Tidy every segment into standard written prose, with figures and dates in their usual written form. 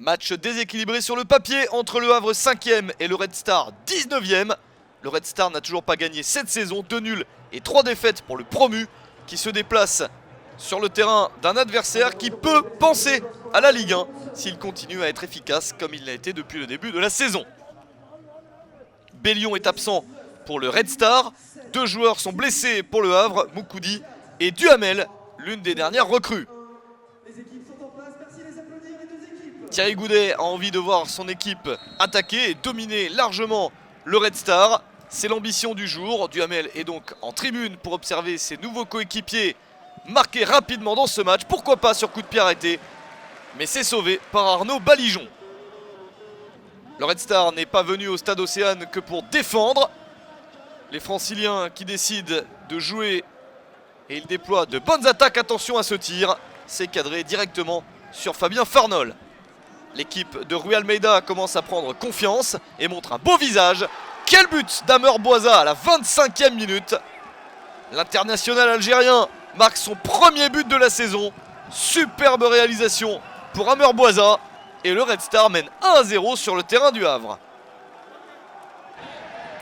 Match déséquilibré sur le papier entre le Havre 5e et le Red Star 19e. Le Red Star n'a toujours pas gagné cette saison, 2 nuls et 3 défaites pour le promu qui se déplace sur le terrain d'un adversaire qui peut penser à la Ligue 1 s'il continue à être efficace comme il l'a été depuis le début de la saison. Bellion est absent pour le Red Star, 2 joueurs sont blessés pour le Havre, Moukoudi et Duhamel, l'une des dernières recrues. Thierry Goudet a envie de voir son équipe attaquer et dominer largement le Red Star. C'est l'ambition du jour. Duhamel est donc en tribune pour observer ses nouveaux coéquipiers marquer rapidement dans ce match. Pourquoi pas sur coup de pied arrêté. Mais c'est sauvé par Arnaud Balijon. Le Red Star n'est pas venu au Stade Océane que pour défendre. Les Franciliens qui décident de jouer et ils déploient de bonnes attaques. Attention à ce tir. C'est cadré directement sur Fabien Farnol. L'équipe de Rui Almeida commence à prendre confiance et montre un beau visage. Quel but d'Amer Boisa à la 25e minute. L'international algérien marque son premier but de la saison. Superbe réalisation pour Amer Boisa. Et le Red Star mène 1-0 sur le terrain du Havre.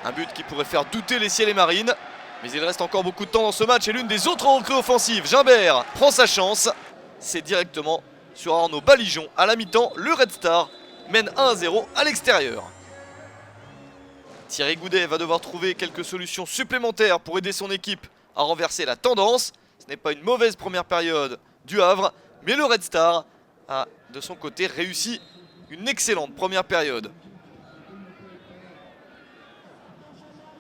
Un but qui pourrait faire douter les ciels et marines. Mais il reste encore beaucoup de temps dans ce match. Et l'une des autres recrues offensives, Gimbert, prend sa chance. C'est directement sur Arnaud Balijon. À la mi-temps, le Red Star mène 1-0 à l'extérieur. Thierry Goudet va devoir trouver quelques solutions supplémentaires pour aider son équipe à renverser la tendance. Ce n'est pas une mauvaise première période du Havre, mais le Red Star a de son côté réussi une excellente première période.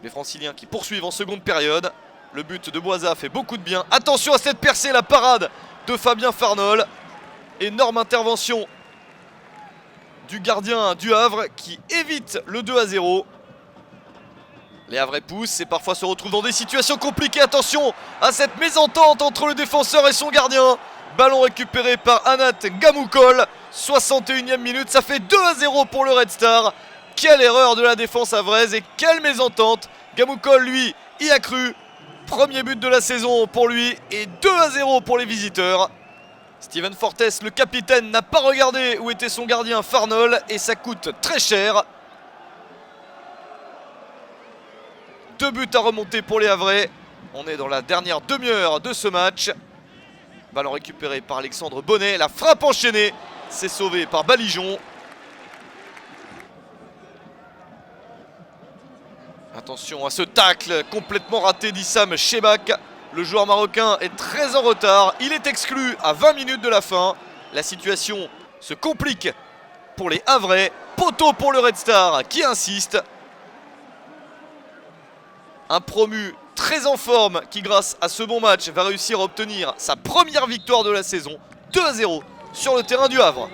Les Franciliens qui poursuivent en seconde période. Le but de Boisa fait beaucoup de bien. Attention à cette percée, la parade de Fabien Farnol. Énorme intervention du gardien du Havre qui évite le 2-0. Les Havrais poussent et parfois se retrouvent dans des situations compliquées. Attention à cette mésentente entre le défenseur et son gardien. Ballon récupéré par Anat Gamoukol. 61e minute, ça fait 2-0 pour le Red Star. Quelle erreur de la défense havraise et quelle mésentente. Gamoukol, lui, y a cru. Premier but de la saison pour lui et 2-0 pour les visiteurs. Steven Fortes, le capitaine, n'a pas regardé où était son gardien Farnol et ça coûte très cher. 2 buts à remonter pour les Havrais. On est dans la dernière demi-heure de ce match. Ballon récupéré par Alexandre Bonnet. La frappe enchaînée. C'est sauvé par Balijon. Attention à ce tacle complètement raté d'Issam Chebak. Le joueur marocain est très en retard. Il est exclu à 20 minutes de la fin. La situation se complique pour les Havrais. Poteau pour le Red Star qui insiste. Un promu très en forme qui, grâce à ce bon match, va réussir à obtenir sa première victoire de la saison. 2-0 sur le terrain du Havre.